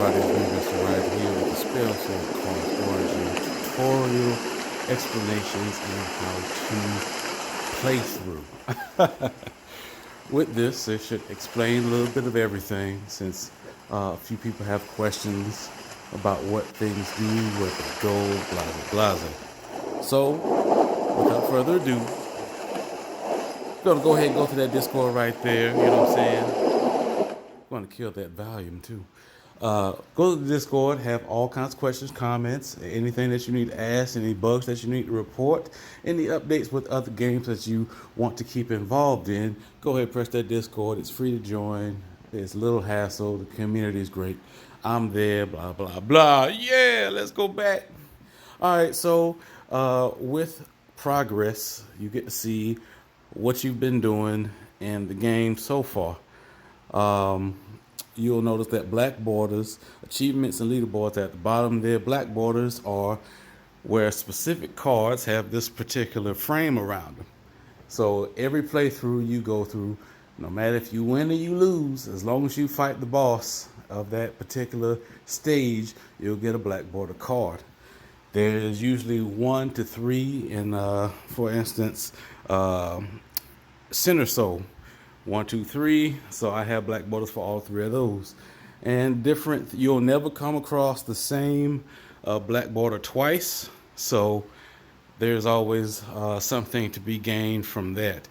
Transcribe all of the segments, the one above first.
Mr. Right here with the spell set called Origin tutorial explanations and how to play through. With this, it should explain a little bit of everything since a few people have questions about what things do, where they go, blah, blah, blah. So, without further ado, I'm going to go ahead and go to that Discord right there, you know what I'm saying? I'm going to kill that volume too. Go to the Discord, have all kinds of questions, comments, anything that you need to ask, any bugs that you need to report, any updates with other games that you want to keep involved in. Go ahead and press that Discord. It's free to join. It's little hassle. The community is great. I'm there, blah, blah, blah. Yeah, let's go back. All right, so with progress, you get to see what you've been doing in the game so far. You'll notice that black borders, achievements and leaderboards at the bottom there. Black borders are where specific cards have this particular frame around them. So every playthrough you go through, no matter if you win or you lose, as long as you fight the boss of that particular stage, you'll get a black border card. There's usually 1 to 3 in, for instance, Center Soul. 1, 2, 3. So I have black borders for all 3 of those. And different, you'll never come across the same black border twice. So there's always something to be gained from that.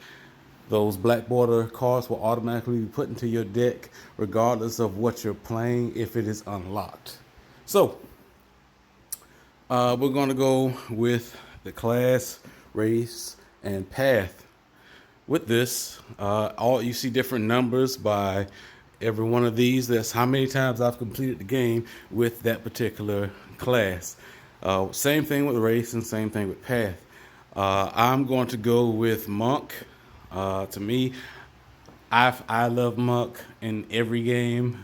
Those black border cards will automatically be put into your deck regardless of what you're playing if it is unlocked. So we're going to go with the class, race, and path. With this, all you see different numbers by every one of these. That's how many times I've completed the game with that particular class. Same thing with race and same thing with path. I'm going to go with monk. To me, I love monk in every game,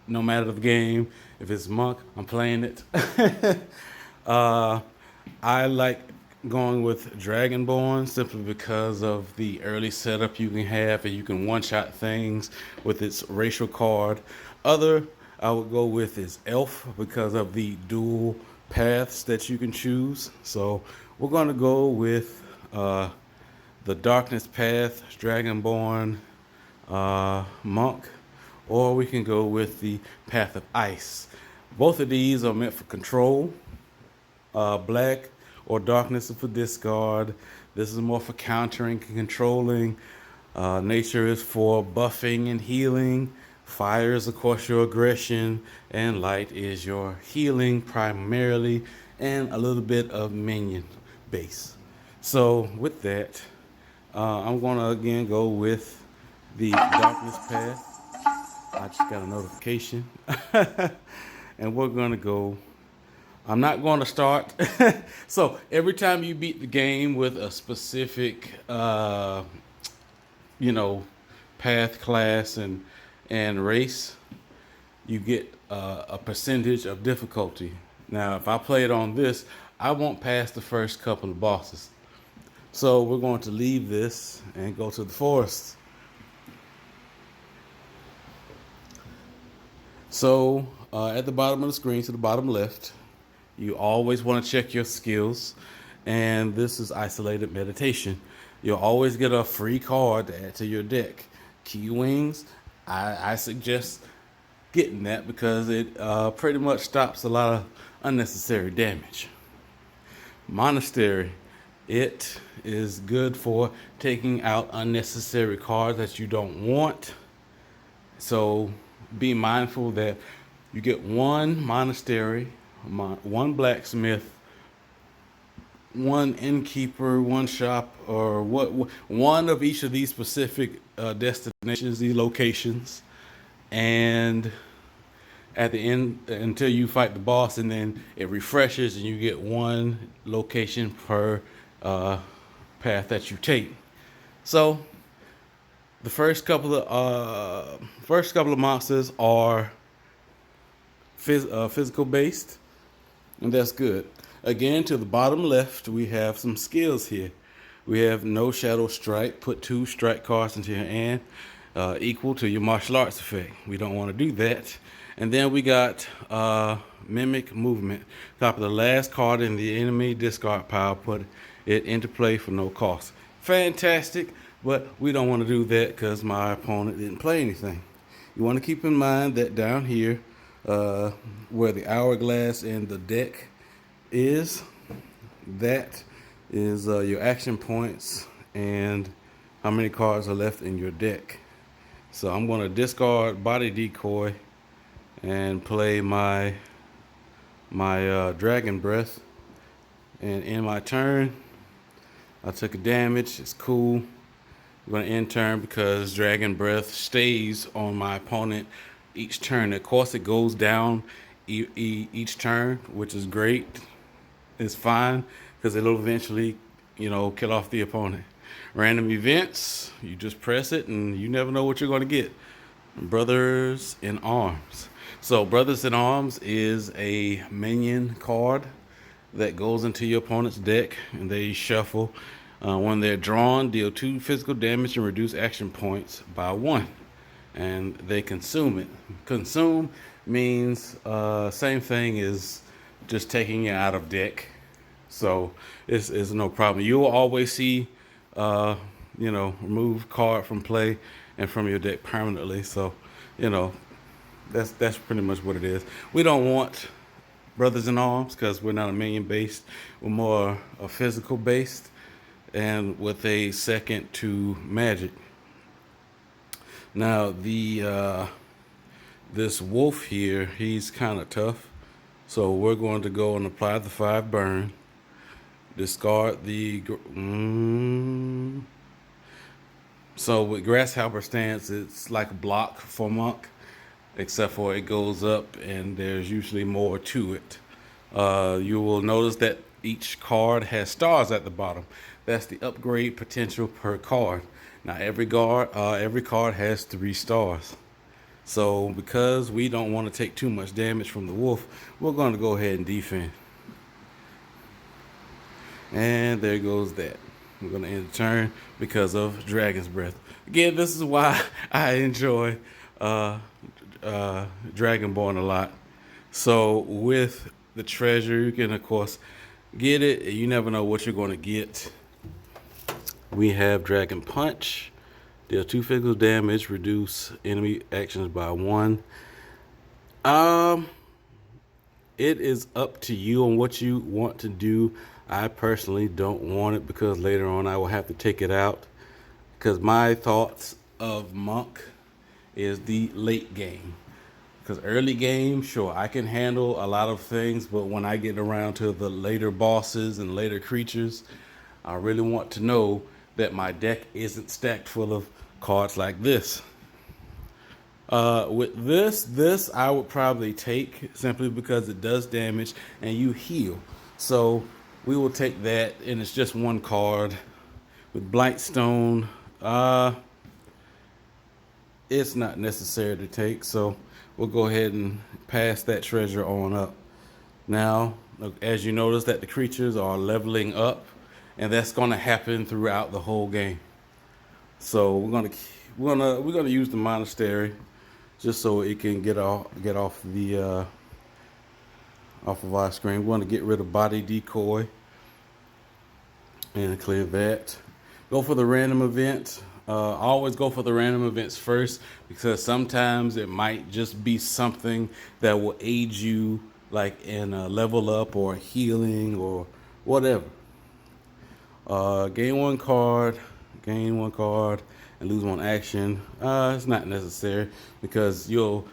no matter the game. If it's monk, I'm playing it. I like going with Dragonborn simply because of the early setup you can have and you can one-shot things with its racial card. Other I would go with is Elf because of the dual paths that you can choose. So we're going to go with the Darkness Path, Dragonborn Monk, or we can go with the Path of Ice. Both of these are meant for control. Black or darkness is for discard. This is more for countering and controlling. Nature is for buffing and healing. Fire is, of course, your aggression. And light is your healing primarily, and a little bit of minion base. So with that, I'm going to again go with the darkness path. I just got a notification. And we're going to go. I'm not going to start. So every time you beat the game with a specific, path, class, and race, you get a percentage of difficulty. Now, if I play it on this, I won't pass the first couple of bosses. So we're going to leave this and go to the forest. So at the bottom of the screen, to the bottom left, you always want to check your skills, and this is isolated meditation. You'll always get a free card to add to your deck. Key Wings, I suggest getting that because it pretty much stops a lot of unnecessary damage. Monastery, it is good for taking out unnecessary cards that you don't want. So be mindful that you get one monastery, one blacksmith, one innkeeper, one shop, or one of each of these specific destinations, these locations, and at the end until you fight the boss, and then it refreshes and you get one location per path that you take. So the first couple of monsters are physical based. And that's good. Again, to the bottom left, we have some skills here. We have no shadow strike. Put 2 strike cards into your hand, equal to your martial arts effect. We don't want to do that. And then we got Mimic Movement. Top of the last card in the enemy discard pile, put it into play for no cost. Fantastic, but we don't want to do that because my opponent didn't play anything. You want to keep in mind that down here, where the hourglass in the deck is, that is your action points and how many cards are left in your deck. So I'm going to discard Body Decoy and play my Dragon Breath. And in my turn, I took a damage. It's cool. I'm going to end turn because Dragon Breath stays on my opponent each turn. Of course, it goes down each turn, which is great. It's fine because it'll eventually, kill off the opponent. Random events, you just press it and you never know what you're going to get. Brothers in Arms. So Brothers in Arms is a minion card that goes into your opponent's deck and they shuffle. When they're drawn, deal 2 physical damage and reduce action points by 1. And they consume it. Consume means same thing as just taking it out of deck. So it's no problem. You'll always see, remove card from play and from your deck permanently. So, that's pretty much what it is. We don't want Brothers in Arms because we're not a minion based. We're more a physical based and with a second to magic. Now this wolf here, he's kind of tough. So we're going to go and apply the 5 burn. Discard the So with Grasshopper Stance, it's like a block for Monk, except for it goes up and there's usually more to it. You will notice that each card has stars at the bottom. That's the upgrade potential per card. Now every card has 3 stars. So because we don't want to take too much damage from the wolf, we're going to go ahead and defend. And there goes that. We're going to end the turn because of Dragon's Breath. Again, this is why I enjoy Dragonborn a lot. So with the treasure, you can, of course, get it. You never know what you're going to get. We have Dragon Punch. Deal 2 physical damage, reduce enemy actions by 1. It is up to you on what you want to do. I personally don't want it because later on I will have to take it out. Because my thoughts of Monk is the late game. Because early game, sure, I can handle a lot of things, but when I get around to the later bosses and later creatures, I really want to know that my deck isn't stacked full of cards like this. With this I would probably take simply because it does damage and you heal. So we will take that, and it's just 1 card. With Blightstone, it's not necessary to take, so we'll go ahead and pass that treasure on up. Now, as you notice that the creatures are leveling up, and that's going to happen throughout the whole game. So we're gonna use the monastery just so it can get off of our screen. We want to get rid of Body Decoy and clear that. Go for the random event. Always go for the random events first because sometimes it might just be something that will aid you, like in a level up or healing or whatever. Gain 1 card, and lose 1 action. It's not necessary because you'll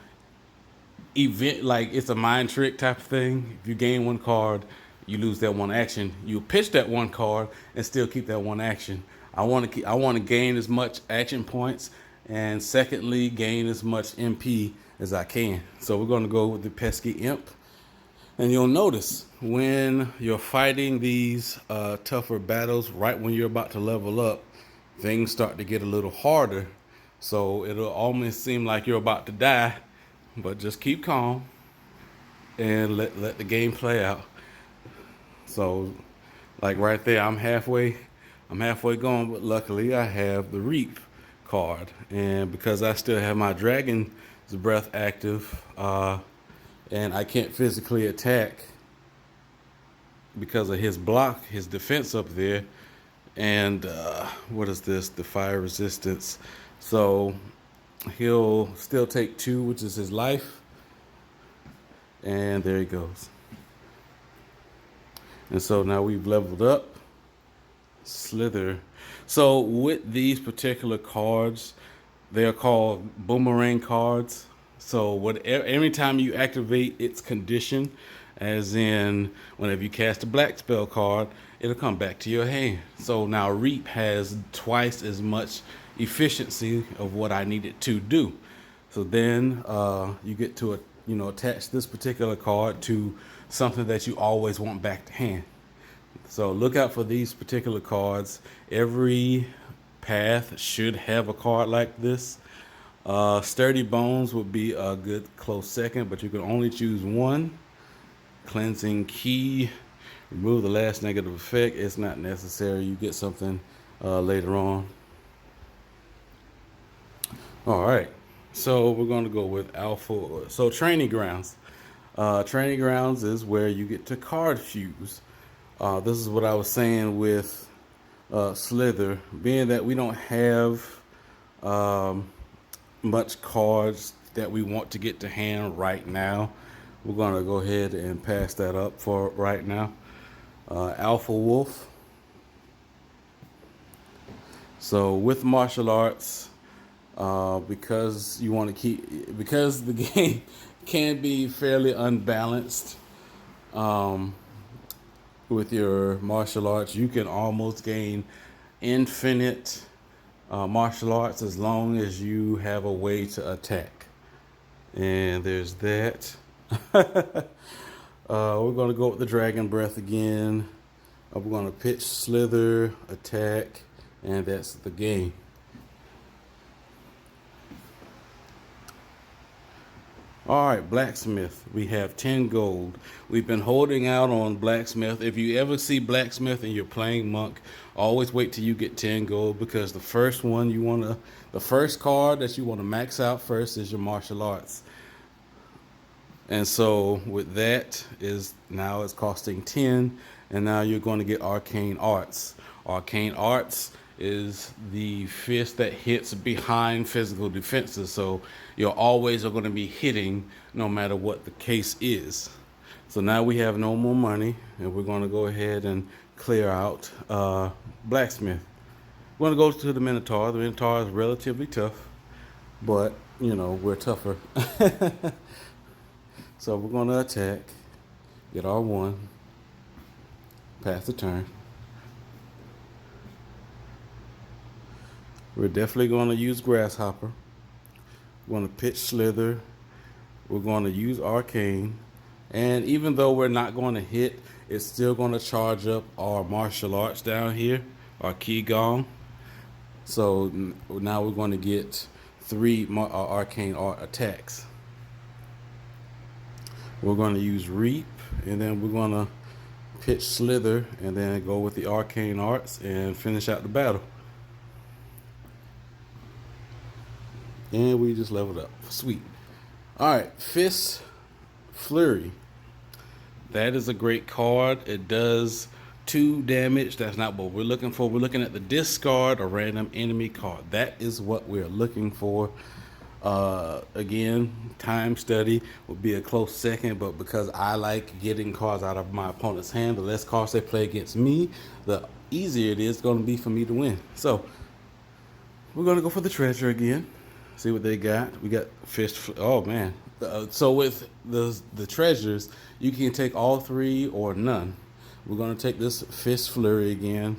it's a mind trick type of thing. If you gain 1 card, you lose that 1 action. You pitch that 1 card and still keep that 1 action. I want to gain as much action points, and secondly, gain as much MP as I can. So we're going to go with the pesky imp. And you'll notice when you're fighting these tougher battles, right when you're about to level up, things start to get a little harder. So it'll almost seem like you're about to die, but just keep calm and let the game play out. So like right there, I'm halfway gone, but luckily I have the Reap card. And because I still have my Dragon His breath active, and I can't physically attack because of his block, his defense up there. And what is this? The fire resistance. So he'll still take 2, which is his life. And there he goes. And so now we've leveled up. Slither. So with these particular cards, they are called boomerang cards. So every time you activate its condition, as in whenever you cast a black spell card, it'll come back to your hand. So now Reap has twice as much efficiency of what I need it to do. So then you get to attach this particular card to something that you always want back to hand. So look out for these particular cards. Every path should have a card like this. Sturdy Bones would be a good close second, but you can only choose one. Cleansing Key, remove the last negative effect. It's not necessary. You get something later on. All right, so we're going to go with Alpha. So Training Grounds. Training Grounds is where you get to card fuse. This is what I was saying with Slither, being that we don't have much cards that we want to get to hand right now. We're going to go ahead and pass that up for right now. Alpha Wolf. So with martial arts, because you want to because the game can be fairly unbalanced with your martial arts, you can almost gain infinite martial arts as long as you have a way to attack. And there's that. We're going to go with the Dragon Breath again. We're going to pitch, slither, attack, and that's the game. All right, Blacksmith. We have 10 gold. We've been holding out on Blacksmith. If you ever see Blacksmith and you're playing Monk, always wait till you get 10 gold, because the first card that you want to max out first is your martial arts. And so with that now it's costing 10, and now you're going to get Arcane Arts. Arcane Arts is the fist that hits behind physical defenses, so you're always going to be hitting no matter what the case is. So now we have no more money, and we're going to go ahead and clear out Blacksmith. We're going to go to the Minotaur. The Minotaur is relatively tough, but we're tougher. So we're going to attack, get R1, pass the turn. We're definitely going to use Grasshopper. We're going to pitch, slither. We're going to use Arcane. And even though we're not going to hit, it's still going to charge up our martial arts down here, our Qigong. So now we're going to get 3 Arcane Art attacks. We're going to use Reap, and then we're going to pitch, slither, and then go with the Arcane Arts and finish out the battle. And we just leveled up. Sweet. All right, Fist Flurry. That is a great card. It does 2 damage. That's not what we're looking for. We're looking at the discard a random enemy card. That is what we're looking for. Again, time study would be a close second, but because I like getting cards out of my opponent's hand, the less cards they play against me, the easier it is going to be for me to win. So we're going to go for the treasure again. See what they got. We got fist. Oh man. So with the treasures, you can take all 3 or none. We're going to take this Fist Flurry again,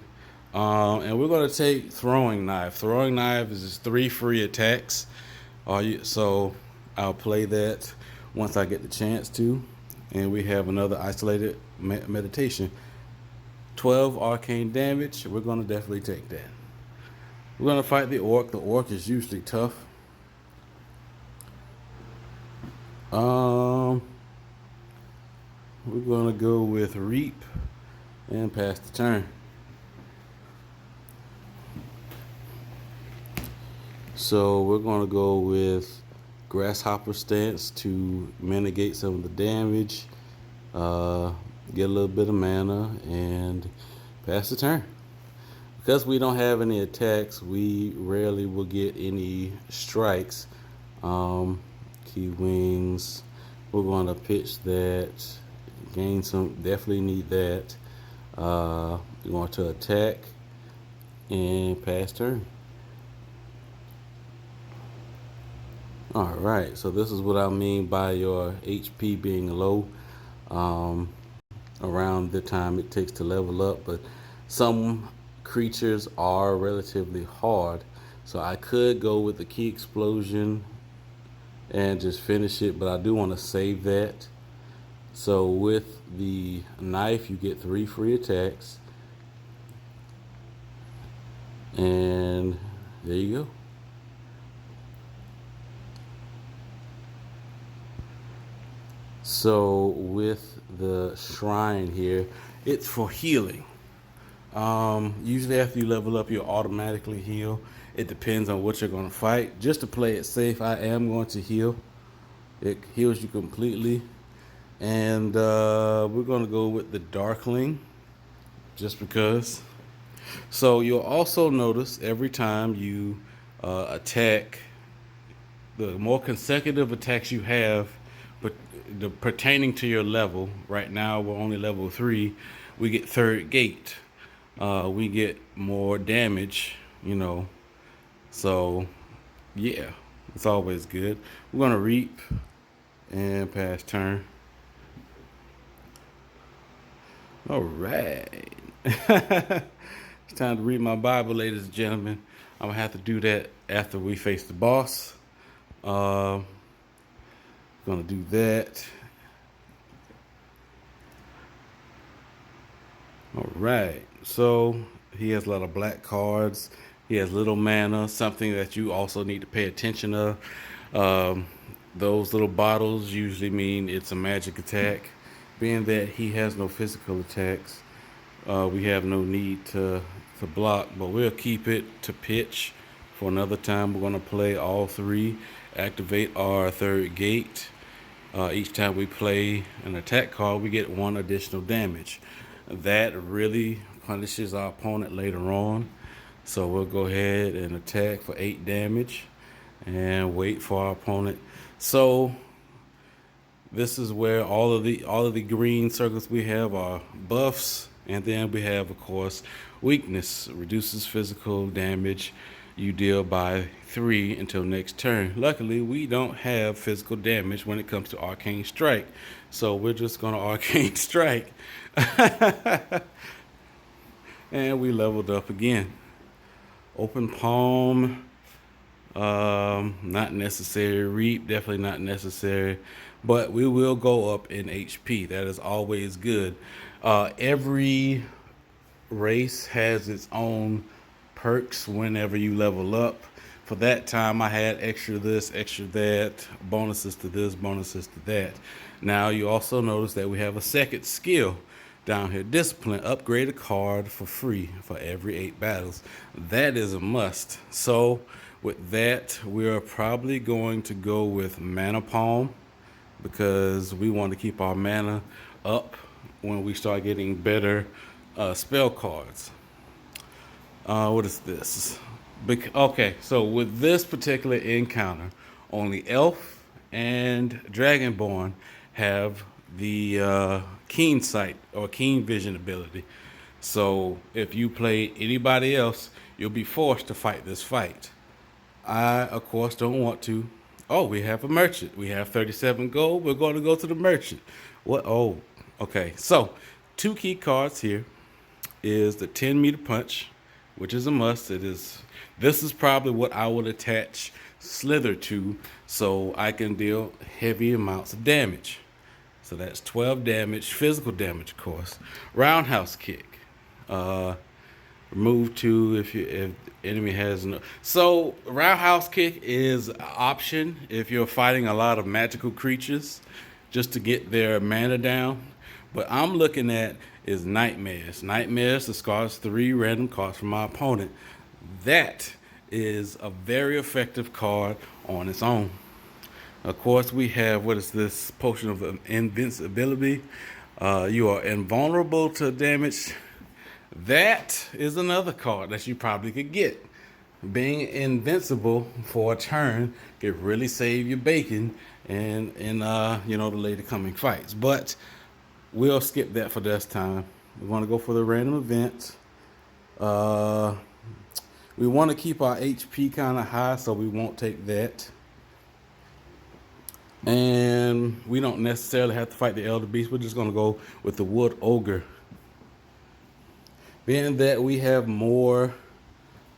and we're going to take Throwing Knife. Throwing Knife is just 3 free attacks. So I'll play that once I get the chance to. And we have another Isolated Meditation. 12 arcane damage. We're going to definitely take that. We're going to fight the Orc. The Orc is usually tough. We're going to go with Reap and pass the turn. So we're going to go with grasshopper stance to mitigate some of the damage, uh, get a little bit of mana, and pass the turn. Because we don't have any attacks, we rarely will get any strikes. Key wings, we're going to pitch that, gain some, definitely need that. We're going to attack and pass turn. All right, so this is what I mean by your HP being low around the time it takes to level up. But some creatures are relatively hard, so I could go with the key explosion and just finish it, but I do want to save that. So with the knife, you get 3 free attacks, and there you go. So with the shrine here, it's for healing. Usually after you level up, you'll automatically heal. It depends on what you're going to fight. Just to play it safe, I am going to heal. It heals you completely. And we're going to go with the Darkling, just because. So you'll also notice every time you attack, the more consecutive attacks you have, but pertaining to your level, right now we're only level 3, we get third gate. We get more damage, so yeah, it's always good. We're gonna reap and pass turn. All right. It's time to read my Bible, ladies and gentlemen. I'm gonna have to do that after we face the boss. Gonna do that. All right. So he has a lot of black cards. He has little mana, something that you also need to pay attention of. Um, those little bottles usually mean it's a magic attack. Being that he has no physical attacks, we have no need to block, but we'll keep it to pitch for another time. We're going to play all 3, activate our third gate. Each time we play an attack card, we get 1 additional damage. That really punishes our opponent later on. So we'll go ahead and attack for 8 damage and wait for our opponent. So this is where all of the green circles we have are buffs, and then we have, of course, weakness. Reduces physical damage you deal by 3 until next turn. Luckily, we don't have physical damage when it comes to Arcane Strike, so we're just gonna Arcane Strike. And we leveled up again. Open palm, not necessary. Reap, definitely not necessary. But we will go up in HP. That is always good. Every race has its own perks whenever you level up. For that time, I had extra this, extra that, bonuses to this, bonuses to that. Now, you also notice that we have a second skill down here. Discipline, upgrade a card for free for every 8 battles. That is a must. So, with that, we're probably going to go with Mana Palm, because we want to keep our mana up when we start getting better spell cards. What is this? Okay, so with this particular encounter, only Elf and Dragonborn have the keen sight or keen vision ability. So if you play anybody else, you'll be forced to fight this fight. I, of course, don't want to. Oh, we have a merchant. We have 37 gold. We're going to go to the merchant. What? Oh, okay. So 2 key cards here is the 10-meter punch, which is a must. This is probably what I would attach Slither to, so I can deal heavy amounts of damage. So that's 12 damage, physical damage, of course. Roundhouse kick. Remove 2 if enemy has no. So roundhouse kick is an option if you're fighting a lot of magical creatures, just to get their mana down. But I'm looking at is Nightmares. Nightmares discards 3 random cards from my opponent. That is a very effective card on its own. Of course, we have, what is this, Potion of Invincibility. You are invulnerable to damage. That is another card that you probably could get. Being invincible for a turn could really save your bacon in you know, the later coming fights. But we'll skip that for this time. We want to go for the random event. Uh, we want to keep our HP kind of high, so we won't take that. And we don't necessarily have to fight the Elder Beast. We're just going to go with the Wood Ogre. Being that we have more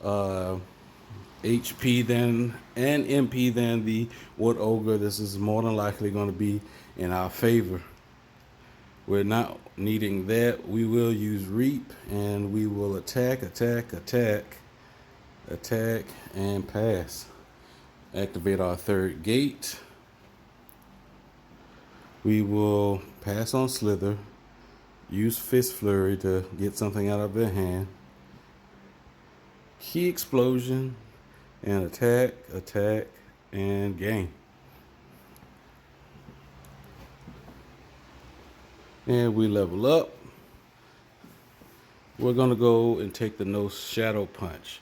HP than and MP than the Wood Ogre, this is more than likely going to be in our favor. We're not needing that. We will use Reap, and we will attack, and pass. Activate our third gate. We will pass on Slither. Use Fist Flurry to get something out of their hand. Key Explosion, and attack, and gain. And we level up. We're going to go and take the No Shadow Punch.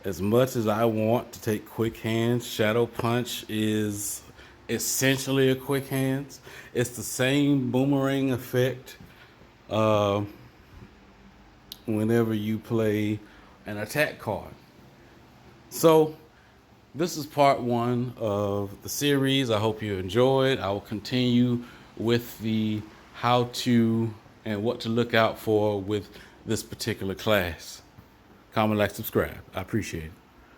As much as I want to take Quick Hands, Shadow Punch is essentially a Quick Hands. It's the same boomerang effect whenever you play an attack card. So this is part 1 of the series. I hope you enjoyed. I will continue with the how to and what to look out for with this particular class. Comment, like, subscribe. I appreciate it.